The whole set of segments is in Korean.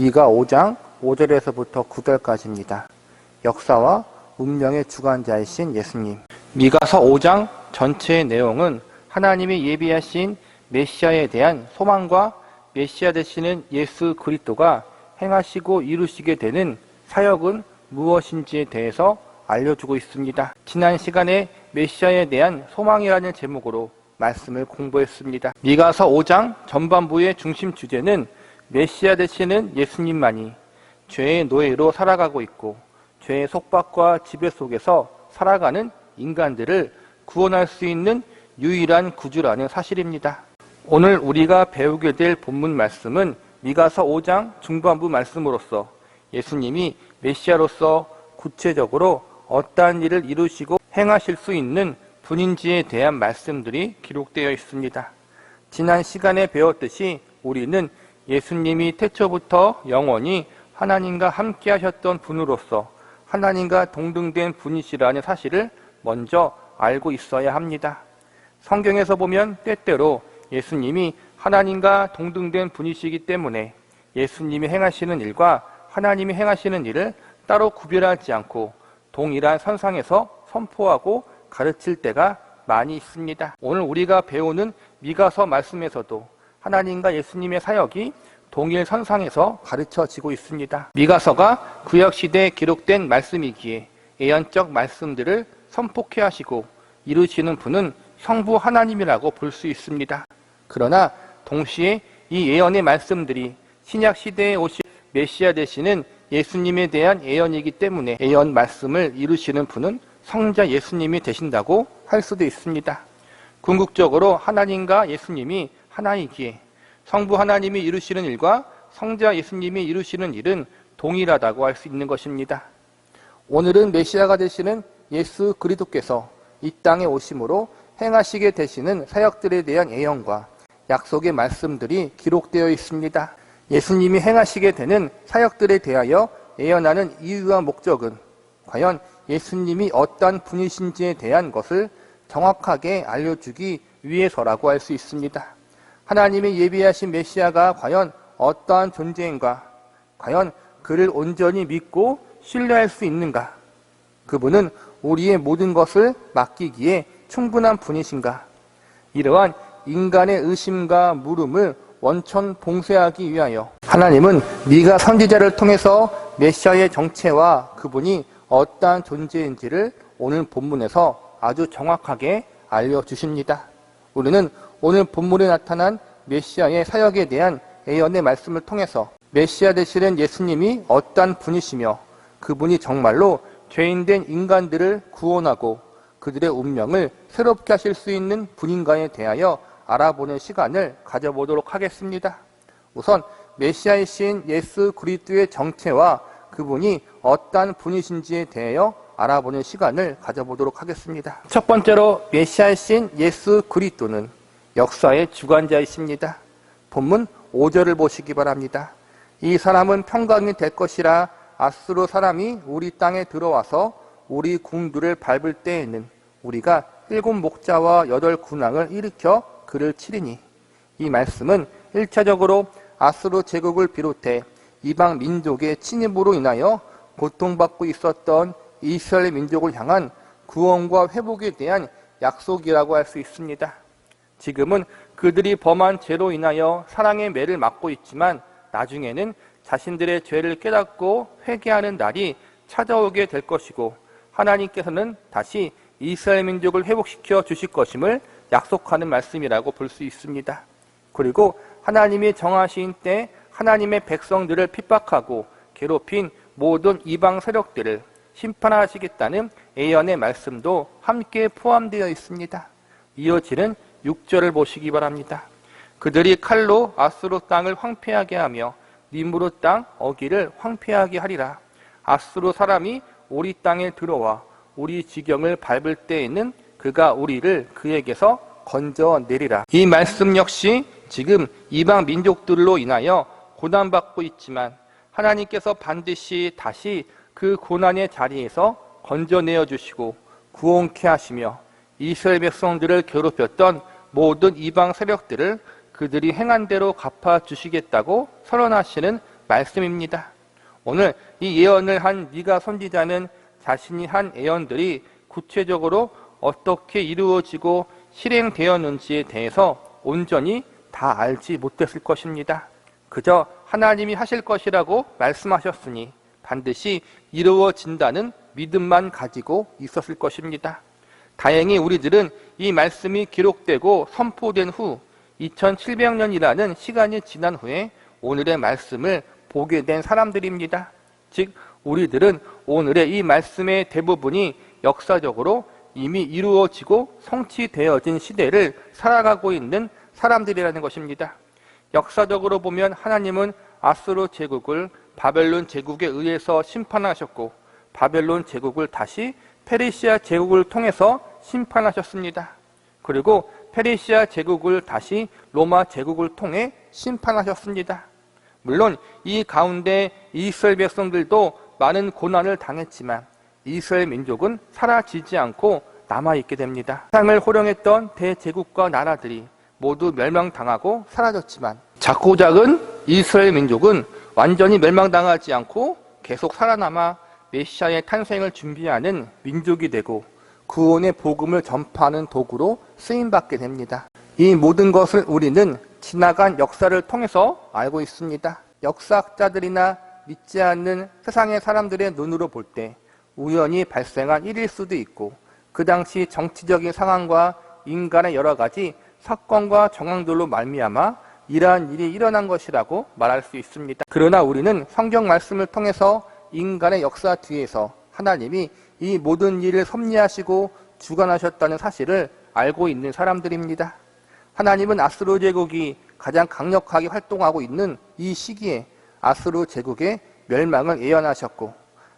미가 5장 5절에서부터 9절까지입니다. 역사와 운명의 주관자이신 예수님. 미가서 5장 전체의 내용은 하나님이 예비하신 메시아에 대한 소망과 메시아 되시는 예수 그리스도가 행하시고 이루시게 되는 사역은 무엇인지에 대해서 알려주고 있습니다. 지난 시간에 메시아에 대한 소망이라는 제목으로 말씀을 공부했습니다. 미가서 5장 전반부의 중심 주제는 메시아 되시는 예수님만이 죄의 노예로 살아가고 있고 죄의 속박과 지배 속에서 살아가는 인간들을 구원할 수 있는 유일한 구주라는 사실입니다. 오늘 우리가 배우게 될 본문 말씀은 미가서 5장 중반부 말씀으로서 예수님이 메시아로서 구체적으로 어떠한 일을 이루시고 행하실 수 있는 분인지에 대한 말씀들이 기록되어 있습니다. 지난 시간에 배웠듯이 우리는 예수님이 태초부터 영원히 하나님과 함께 하셨던 분으로서 하나님과 동등된 분이시라는 사실을 먼저 알고 있어야 합니다. 성경에서 보면 때때로 예수님이 하나님과 동등된 분이시기 때문에 예수님이 행하시는 일과 하나님이 행하시는 일을 따로 구별하지 않고 동일한 선상에서 선포하고 가르칠 때가 많이 있습니다. 오늘 우리가 배우는 미가서 말씀에서도 하나님과 예수님의 사역이 동일 선상에서 가르쳐지고 있습니다. 미가서가 구약시대에 기록된 말씀이기에 예언적 말씀들을 선포케 하시고 이루시는 분은 성부 하나님이라고 볼 수 있습니다. 그러나 동시에 이 예언의 말씀들이 신약시대에 오신 메시아 되시는 예수님에 대한 예언이기 때문에 예언 말씀을 이루시는 분은 성자 예수님이 되신다고 할 수도 있습니다. 궁극적으로 하나님과 예수님이 하나이기에 성부 하나님이 이루시는 일과 성자 예수님이 이루시는 일은 동일하다고 할 수 있는 것입니다. 오늘은 메시아가 되시는 예수 그리스도께서 이 땅에 오심으로 행하시게 되시는 사역들에 대한 예언과 약속의 말씀들이 기록되어 있습니다. 예수님이 행하시게 되는 사역들에 대하여 예언하는 이유와 목적은 과연 예수님이 어떠한 분이신지에 대한 것을 정확하게 알려주기 위해서라고 할 수 있습니다. 하나님이 예비하신 메시아가 과연 어떠한 존재인가, 과연 그를 온전히 믿고 신뢰할 수 있는가, 그분은 우리의 모든 것을 맡기기에 충분한 분이신가, 이러한 인간의 의심과 물음을 원천 봉쇄하기 위하여 하나님은 미가 선지자를 통해서 메시아의 정체와 그분이 어떠한 존재인지를 오늘 본문에서 아주 정확하게 알려주십니다. 우리는 오늘 본문에 나타난 메시아의 사역에 대한 예언의 말씀을 통해서 메시아 되시는 예수님이 어떠한 분이시며 그분이 정말로 죄인된 인간들을 구원하고 그들의 운명을 새롭게 하실 수 있는 분인가에 대하여 알아보는 시간을 가져보도록 하겠습니다. 우선 메시아이신 예수 그리스도의 정체와 그분이 어떠한 분이신지에 대하여 알아보는 시간을 가져보도록 하겠습니다. 첫 번째로 메시아이신 예수 그리스도는 역사의 주관자이십니다. 본문 5절을 보시기 바랍니다. 이 사람은 평강이 될 것이라 아수르 사람이 우리 땅에 들어와서 우리 궁들을 밟을 때에는 우리가 7 목자와 8 군왕을 일으켜 그를 치리니. 이 말씀은 1차적으로 아수르 제국을 비롯해 이방 민족의 침입으로 인하여 고통받고 있었던 이스라엘 민족을 향한 구원과 회복에 대한 약속이라고 할 수 있습니다. 지금은 그들이 범한 죄로 인하여 사랑의 매를 맞고 있지만 나중에는 자신들의 죄를 깨닫고 회개하는 날이 찾아오게 될 것이고 하나님께서는 다시 이스라엘 민족을 회복시켜 주실 것임을 약속하는 말씀이라고 볼 수 있습니다. 그리고 하나님이 정하신 때 하나님의 백성들을 핍박하고 괴롭힌 모든 이방 세력들을 심판하시겠다는 예언의 말씀도 함께 포함되어 있습니다. 이어지는 6절을 보시기 바랍니다. 그들이 칼로 아수르 땅을 황폐하게 하며 니무르 땅 어기를 황폐하게 하리라. 아수르 사람이 우리 땅에 들어와 우리 지경을 밟을 때에는 그가 우리를 그에게서 건져내리라. 이 말씀 역시 지금 이방 민족들로 인하여 고난받고 있지만 하나님께서 반드시 다시 그 고난의 자리에서 건져내어 주시고 구원케 하시며 이스라엘 백성들을 괴롭혔던 모든 이방 세력들을 그들이 행한 대로 갚아주시겠다고 선언하시는 말씀입니다. 오늘 이 예언을 한 미가 선지자는 자신이 한 예언들이 구체적으로 어떻게 이루어지고 실행되었는지에 대해서 온전히 다 알지 못했을 것입니다. 그저 하나님이 하실 것이라고 말씀하셨으니 반드시 이루어진다는 믿음만 가지고 있었을 것입니다. 다행히 우리들은 이 말씀이 기록되고 선포된 후 2700년이라는 시간이 지난 후에 오늘의 말씀을 보게 된 사람들입니다. 즉 우리들은 오늘의 이 말씀의 대부분이 역사적으로 이미 이루어지고 성취되어진 시대를 살아가고 있는 사람들이라는 것입니다. 역사적으로 보면 하나님은 아수르 제국을 바벨론 제국에 의해서 심판하셨고 바벨론 제국을 다시 페르시아 제국을 통해서 심판하셨습니다. 그리고 페르시아 제국을 다시 로마 제국을 통해 심판하셨습니다. 물론 이 가운데 이스라엘 백성들도 많은 고난을 당했지만 이스라엘 민족은 사라지지 않고 남아있게 됩니다. 세상을 호령했던 대제국과 나라들이 모두 멸망당하고 사라졌지만 작고 작은 이스라엘 민족은 완전히 멸망당하지 않고 계속 살아남아 메시아의 탄생을 준비하는 민족이 되고 구원의 복음을 전파하는 도구로 쓰임받게 됩니다. 이 모든 것을 우리는 지나간 역사를 통해서 알고 있습니다. 역사학자들이나 믿지 않는 세상의 사람들의 눈으로 볼 때 우연히 발생한 일일 수도 있고 그 당시 정치적인 상황과 인간의 여러 가지 사건과 정황들로 말미암아 이러한 일이 일어난 것이라고 말할 수 있습니다. 그러나 우리는 성경 말씀을 통해서 인간의 역사 뒤에서 하나님이 이 모든 일을 섭리하시고 주관하셨다는 사실을 알고 있는 사람들입니다. 하나님은 아수르 제국이 가장 강력하게 활동하고 있는 이 시기에 아수르 제국의 멸망을 예언하셨고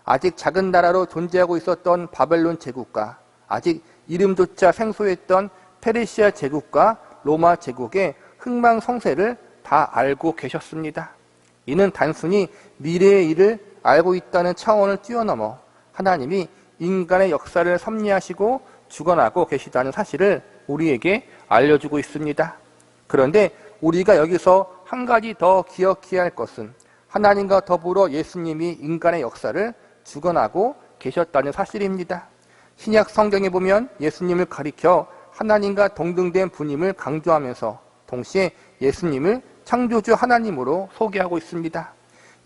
아직 작은 나라로 존재하고 있었던 바벨론 제국과 아직 이름조차 생소했던 페르시아 제국과 로마 제국의 흥망성쇠를 다 알고 계셨습니다. 이는 단순히 미래의 일을 알고 있다는 차원을 뛰어넘어 하나님이 인간의 역사를 섭리하시고 주관하고 계시다는 사실을 우리에게 알려주고 있습니다. 그런데 우리가 여기서 한 가지 더 기억해야 할 것은 하나님과 더불어 예수님이 인간의 역사를 주관하고 계셨다는 사실입니다. 신약 성경에 보면 예수님을 가리켜 하나님과 동등된 분임을 강조하면서 동시에 예수님을 창조주 하나님으로 소개하고 있습니다.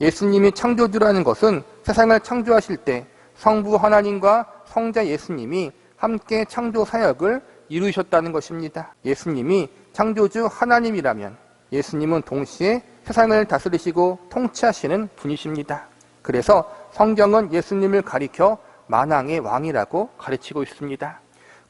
예수님이 창조주라는 것은 세상을 창조하실 때 성부 하나님과 성자 예수님이 함께 창조 사역을 이루셨다는 것입니다. 예수님이 창조주 하나님이라면 예수님은 동시에 세상을 다스리시고 통치하시는 분이십니다. 그래서 성경은 예수님을 가리켜 만왕의 왕이라고 가르치고 있습니다.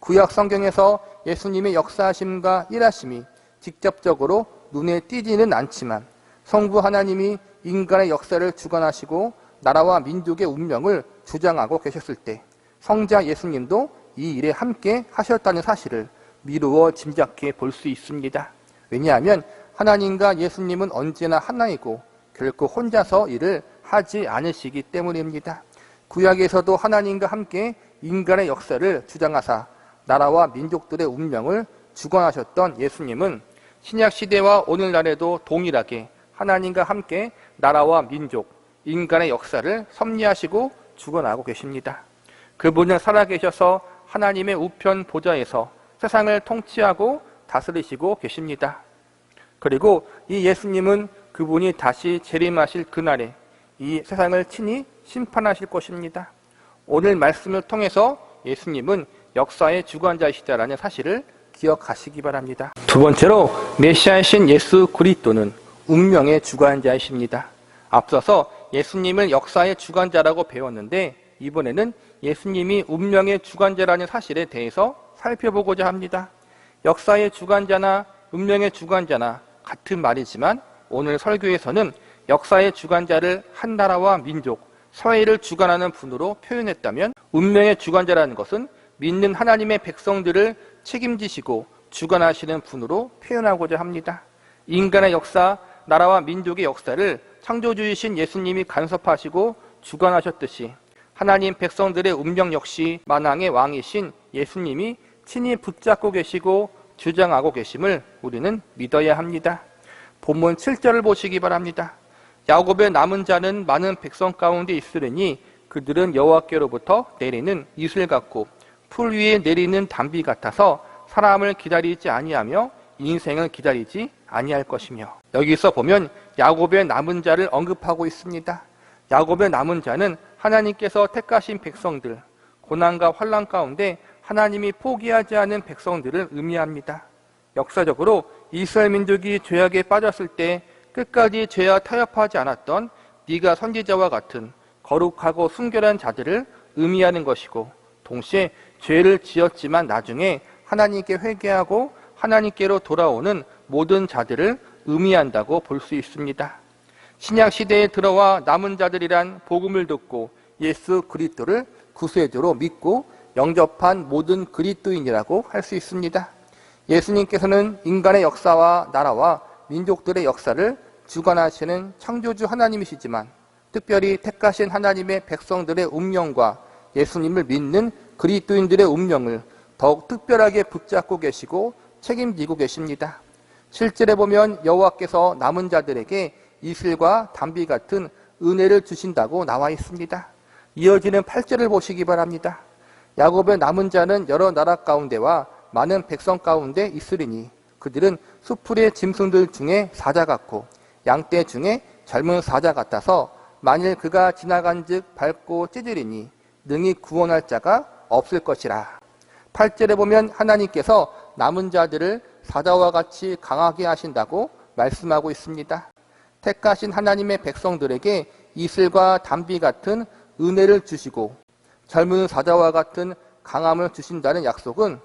구약 성경에서 예수님의 역사하심과 일하심이 직접적으로 눈에 띄지는 않지만 성부 하나님이 인간의 역사를 주관하시고 나라와 민족의 운명을 주장하고 계셨을 때 성자 예수님도 이 일에 함께 하셨다는 사실을 미루어 짐작해 볼 수 있습니다. 왜냐하면 하나님과 예수님은 언제나 하나이고 결코 혼자서 일을 하지 않으시기 때문입니다. 구약에서도 하나님과 함께 인간의 역사를 주장하사 나라와 민족들의 운명을 주관하셨던 예수님은 신약 시대와 오늘날에도 동일하게 하나님과 함께 나라와 민족, 인간의 역사를 섭리하시고 주관하고 계십니다. 그분은 살아계셔서 하나님의 우편 보좌에서 세상을 통치하고 다스리시고 계십니다. 그리고 이 예수님은 그분이 다시 재림하실 그날에 이 세상을 친히 심판하실 것입니다. 오늘 말씀을 통해서 예수님은 역사의 주관자이시다라는 사실을 기억하시기 바랍니다. 두 번째로 메시아이신 예수 그리스도는 운명의 주관자이십니다. 앞서서 예수님을 역사의 주관자라고 배웠는데 이번에는 예수님이 운명의 주관자라는 사실에 대해서 살펴보고자 합니다. 역사의 주관자나 운명의 주관자나 같은 말이지만 오늘 설교에서는 역사의 주관자를 한 나라와 민족, 사회를 주관하는 분으로 표현했다면 운명의 주관자라는 것은 믿는 하나님의 백성들을 책임지시고 주관하시는 분으로 표현하고자 합니다. 인간의 역사, 나라와 민족의 역사를 창조주이신 예수님이 간섭하시고 주관하셨듯이 하나님 백성들의 운명 역시 만왕의 왕이신 예수님이 친히 붙잡고 계시고 주장하고 계심을 우리는 믿어야 합니다. 본문 7절을 보시기 바랍니다. 야곱의 남은 자는 많은 백성 가운데 있으리니 그들은 여호와께로부터 내리는 이슬 같고 풀 위에 내리는 담비 같아서 사람을 기다리지 아니하며 인생을 기다리지 아니할 것이며. 여기서 보면 야곱의 남은 자를 언급하고 있습니다. 야곱의 남은 자는 하나님께서 택하신 백성들, 고난과 환난 가운데 하나님이 포기하지 않은 백성들을 의미합니다. 역사적으로 이스라엘 민족이 죄악에 빠졌을 때 끝까지 죄와 타협하지 않았던 네가 선지자와 같은 거룩하고 순결한 자들을 의미하는 것이고, 동시에 죄를 지었지만 나중에 하나님께 회개하고 하나님께로 돌아오는 모든 자들을 의미한다고 볼 수 있습니다. 신약 시대에 들어와 남은 자들이란 복음을 듣고 예수 그리스도를 구세주로 믿고 영접한 모든 그리스도인이라고 할 수 있습니다. 예수님께서는 인간의 역사와 나라와 민족들의 역사를 주관하시는 창조주 하나님이시지만, 특별히 택하신 하나님의 백성들의 운명과 예수님을 믿는 그리스도인들의 운명을 더욱 특별하게 붙잡고 계시고 책임지고 계십니다. 실제로 보면 여호와께서 남은 자들에게 이슬과 담비 같은 은혜를 주신다고 나와 있습니다. 이어지는 8절을 보시기 바랍니다. 야곱의 남은 자는 여러 나라 가운데와 많은 백성 가운데 있으리니 그들은 수풀의 짐승들 중에 사자 같고 양떼 중에 젊은 사자 같아서 만일 그가 지나간즉 밟고 찢으리니 능히 구원할 자가 없을 것이라. 8절에 보면 하나님께서 남은 자들을 사자와 같이 강하게 하신다고 말씀하고 있습니다. 택하신 하나님의 백성들에게 이슬과 담비 같은 은혜를 주시고 젊은 사자와 같은 강함을 주신다는 약속은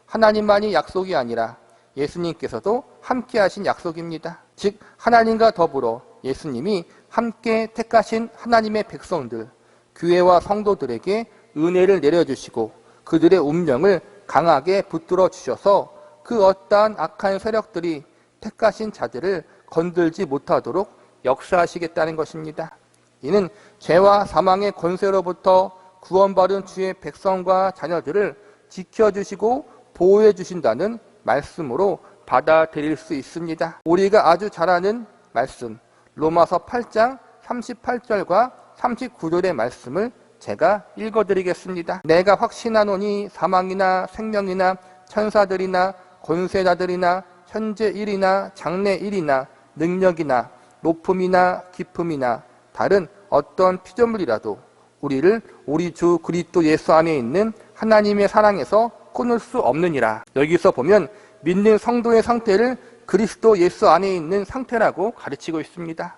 하나님만이 약속이 아니라 예수님께서도 함께 하신 약속입니다. 즉 하나님과 더불어 예수님이 함께 택하신 하나님의 백성들, 교회와 성도들에게 은혜를 내려주시고 그들의 운명을 강하게 붙들어 주셔서 그 어떠한 악한 세력들이 택하신 자들을 건들지 못하도록 역사하시겠다는 것입니다. 이는 죄와 사망의 권세로부터 구원받은 주의 백성과 자녀들을 지켜주시고 보호해 주신다는 말씀으로 받아들일 수 있습니다. 우리가 아주 잘 아는 말씀, 로마서 8장 38절과 39절의 말씀을 제가 읽어드리겠습니다. 내가 확신하노니 사망이나 생명이나 천사들이나 권세자들이나 현재 일이나 장래 일이나 능력이나 높음이나 깊음이나 다른 어떤 피조물이라도 우리를 우리 주 그리스도 예수 안에 있는 하나님의 사랑에서 끊을 수 없느니라. 여기서 보면 믿는 성도의 상태를 그리스도 예수 안에 있는 상태라고 가르치고 있습니다.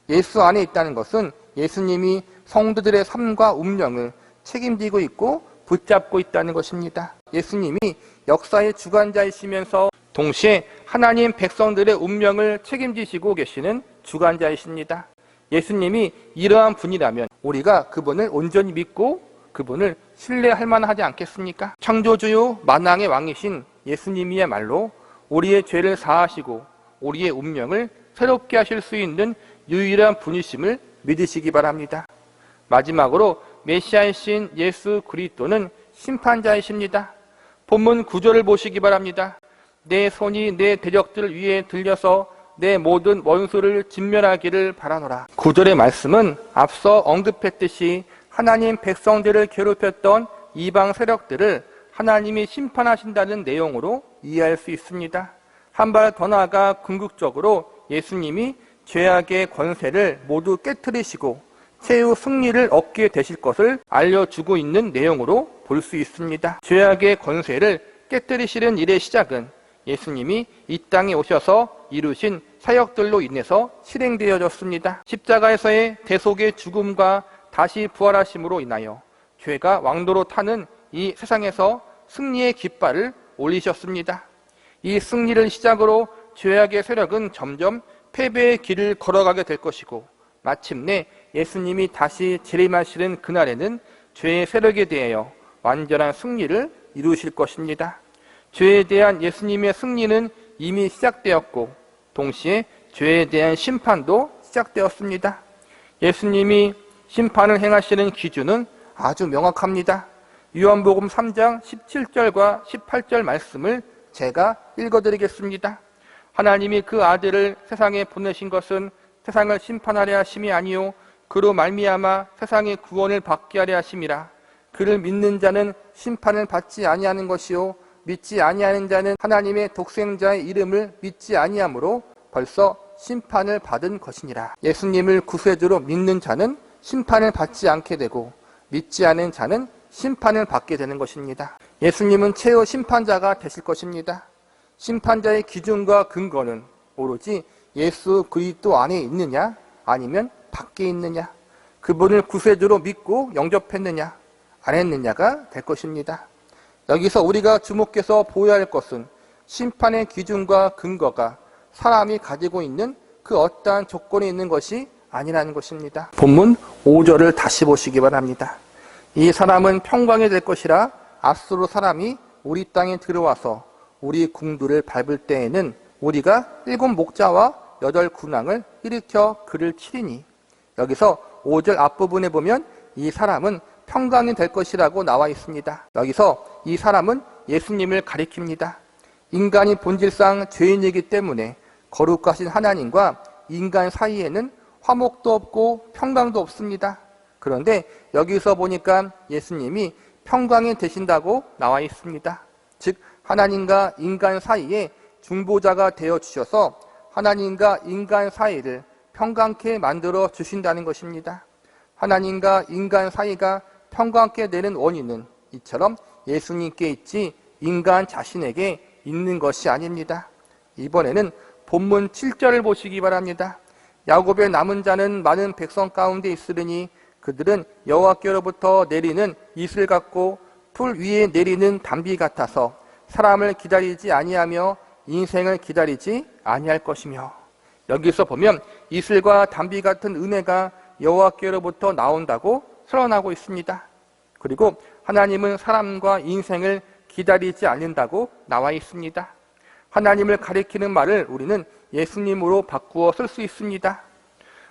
예수 안에 있다는 것은 예수님이 성도들의 삶과 운명을 책임지고 있고 붙잡고 있다는 것입니다. 예수님이 역사의 주관자이시면서 동시에 하나님 백성들의 운명을 책임지시고 계시는 주관자이십니다. 예수님이 이러한 분이라면 우리가 그분을 온전히 믿고 그분을 신뢰할 만하지 않겠습니까? 창조주요 만왕의 왕이신 예수님이야말로 우리의 죄를 사하시고 우리의 운명을 새롭게 하실 수 있는 유일한 분이심을 믿으시기 바랍니다. 마지막으로 메시아이신 예수 그리스도는 심판자이십니다. 본문 9절을 보시기 바랍니다. 내 손이 내 대적들 위에 들려서 내 모든 원수를 진멸하기를 바라노라. 9절의 말씀은 앞서 언급했듯이 하나님 백성들을 괴롭혔던 이방 세력들을 하나님이 심판하신다는 내용으로 이해할 수 있습니다. 한 발 더 나아가 궁극적으로 예수님이 죄악의 권세를 모두 깨트리시고 최후 승리를 얻게 되실 것을 알려주고 있는 내용으로 볼 수 있습니다. 죄악의 권세를 깨트리시는 일의 시작은 예수님이 이 땅에 오셔서 이루신 사역들로 인해서 실행되어졌습니다. 십자가에서의 대속의 죽음과 다시 부활하심으로 인하여 죄가 왕도로 타는 이 세상에서 승리의 깃발을 올리셨습니다. 이 승리를 시작으로 죄악의 세력은 점점 패배의 길을 걸어가게 될 것이고 마침내 예수님이 다시 재림하시는 그날에는 죄의 세력에 대하여 완전한 승리를 이루실 것입니다. 죄에 대한 예수님의 승리는 이미 시작되었고 동시에 죄에 대한 심판도 시작되었습니다. 예수님이 심판을 행하시는 기준은 아주 명확합니다. 요한복음 3장 17절과 18절 말씀을 제가 읽어드리겠습니다. 하나님이 그 아들을 세상에 보내신 것은 세상을 심판하려 하심이 아니요 그로 말미암아 세상의 구원을 받게 하려 하심이라. 그를 믿는 자는 심판을 받지 아니하는 것이요 믿지 아니하는 자는 하나님의 독생자의 이름을 믿지 아니하므로 벌써 심판을 받은 것이니라. 예수님을 구세주로 믿는 자는 심판을 받지 않게 되고 믿지 않은 자는 심판을 받게 되는 것입니다. 예수님은 최후 심판자가 되실 것입니다. 심판자의 기준과 근거는 오로지 예수 그리스도 안에 있느냐 아니면 밖에 있느냐, 그분을 구세주로 믿고 영접했느냐 안 했느냐가 될 것입니다. 여기서 우리가 주목해서 보아야 할 것은 심판의 기준과 근거가 사람이 가지고 있는 그 어떠한 조건이 있는 것이 아니라는 것입니다. 본문 5절을 다시 보시기 바랍니다. 이 사람은 평강이 될 것이라 앞으로 사람이 우리 땅에 들어와서 우리 궁두를 밟을 때에는 우리가 7 목자와 8 군왕을 일으켜 그를 치리니. 여기서 5절 앞부분에 보면 이 사람은 평강이 될 것이라고 나와 있습니다. 여기서 이 사람은 예수님을 가리킵니다. 인간이 본질상 죄인이기 때문에 거룩하신 하나님과 인간 사이에는 화목도 없고 평강도 없습니다. 그런데 여기서 보니까 예수님이 평강이 되신다고 나와 있습니다. 즉 하나님과 인간 사이에 중보자가 되어 주셔서 하나님과 인간 사이를 평강케 만들어 주신다는 것입니다. 하나님과 인간 사이가 평강케 되는 원인은 이처럼 예수님께 있지 인간 자신에게 있는 것이 아닙니다. 이번에는 본문 7절을 보시기 바랍니다. 야곱의 남은 자는 많은 백성 가운데 있으리니 그들은 여호와께로부터 내리는 이슬 같고 풀 위에 내리는 담비 같아서 사람을 기다리지 아니하며 인생을 기다리지 아니할 것이며. 여기서 보면 이슬과 담비 같은 은혜가 여호와께로부터 나온다고 선언하고 있습니다. 그리고 하나님은 사람과 인생을 기다리지 않는다고 나와 있습니다. 하나님을 가리키는 말을 우리는 예수님으로 바꾸어 쓸 수 있습니다.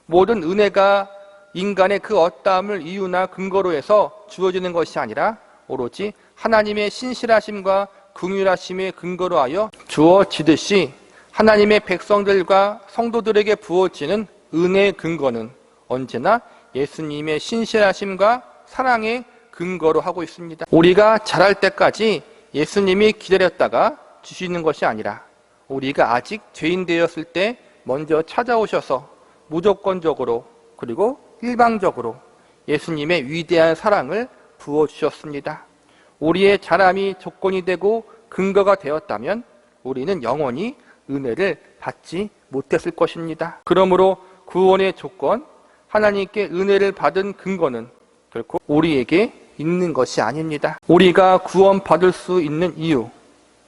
모든 은혜가 인간의 그 어떠함을 이유나 근거로 해서 주어지는 것이 아니라 오로지 하나님의 신실하심과 긍휼하심의 근거로 하여 주어지듯이 하나님의 백성들과 성도들에게 부어지는 은혜의 근거는 언제나 예수님의 신실하심과 사랑의 근거로 하고 있습니다. 우리가 자랄 때까지 예수님이 기다렸다가 주시는 것이 아니라 우리가 아직 죄인 되었을 때 먼저 찾아오셔서 무조건적으로 그리고 일방적으로 예수님의 위대한 사랑을 부어주셨습니다. 우리의 자람이 조건이 되고 근거가 되었다면 우리는 영원히 은혜를 받지 못했을 것입니다. 그러므로 구원의 조건, 하나님께 은혜를 받은 근거는 결코 우리에게 있는 것이 아닙니다. 우리가 구원받을 수 있는 이유,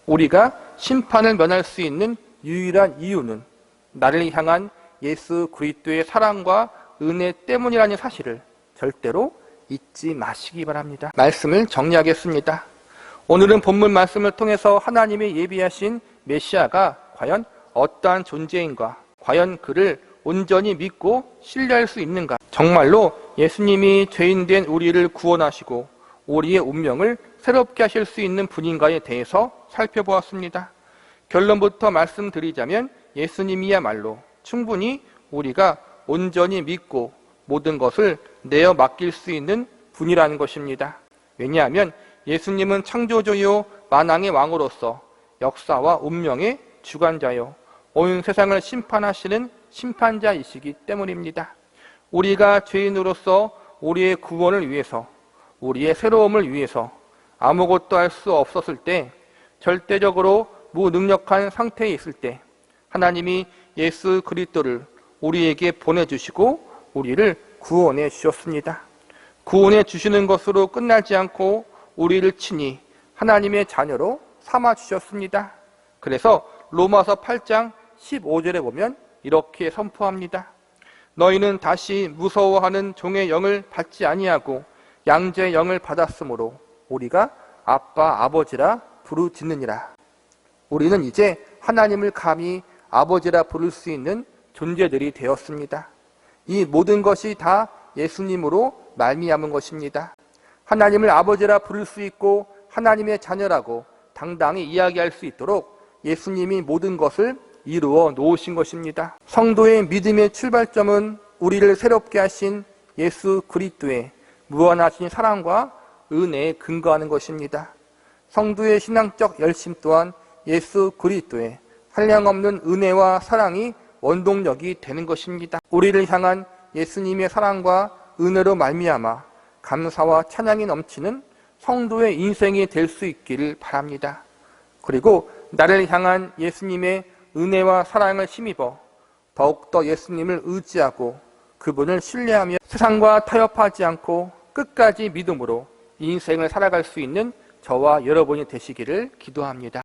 우리가 심판을 면할 수 있는 유일한 이유는 나를 향한 예수 그리스도의 사랑과 은혜 때문이라는 사실을 절대로 잊지 마시기 바랍니다. 말씀을 정리하겠습니다. 오늘은 본문 말씀을 통해서 하나님이 예비하신 메시아가 과연 어떠한 존재인가, 과연 그를 온전히 믿고 신뢰할 수 있는가, 정말로 예수님이 죄인된 우리를 구원하시고 우리의 운명을 새롭게 하실 수 있는 분인가에 대해서 살펴보았습니다. 결론부터 말씀드리자면 예수님이야말로 충분히 우리가 온전히 믿고 모든 것을 내어 맡길 수 있는 분이라는 것입니다. 왜냐하면 예수님은 창조주요 만왕의 왕으로서 역사와 운명의 주관자요 온 세상을 심판하시는 심판자이시기 때문입니다. 우리가 죄인으로서 우리의 구원을 위해서, 우리의 새로움을 위해서 아무것도 할 수 없었을 때, 절대적으로 무능력한 상태에 있을 때 하나님이 예수 그리스도를 우리에게 보내주시고 우리를 구원해 주셨습니다. 구원해 주시는 것으로 끝나지 않고 우리를 친히 하나님의 자녀로 삼아 주셨습니다. 그래서 로마서 8장 15절에 보면 이렇게 선포합니다. 너희는 다시 무서워하는 종의 영을 받지 아니하고 양자의 영을 받았으므로 우리가 아빠 아버지라 부르짖느니라. 우리는 이제 하나님을 감히 아버지라 부를 수 있는 존재들이 되었습니다. 이 모든 것이 다 예수님으로 말미암은 것입니다. 하나님을 아버지라 부를 수 있고 하나님의 자녀라고 당당히 이야기할 수 있도록 예수님이 모든 것을 이루어 놓으신 것입니다. 성도의 믿음의 출발점은 우리를 새롭게 하신 예수 그리스도의 무한하신 사랑과 은혜에 근거하는 것입니다. 성도의 신앙적 열심 또한 예수 그리스도의 한량없는 은혜와 사랑이 원동력이 되는 것입니다. 우리를 향한 예수님의 사랑과 은혜로 말미암아 감사와 찬양이 넘치는 성도의 인생이 될 수 있기를 바랍니다. 그리고 나를 향한 예수님의 은혜와 사랑을 힘입어 더욱더 예수님을 의지하고 그분을 신뢰하며 세상과 타협하지 않고 끝까지 믿음으로 인생을 살아갈 수 있는 저와 여러분이 되시기를 기도합니다.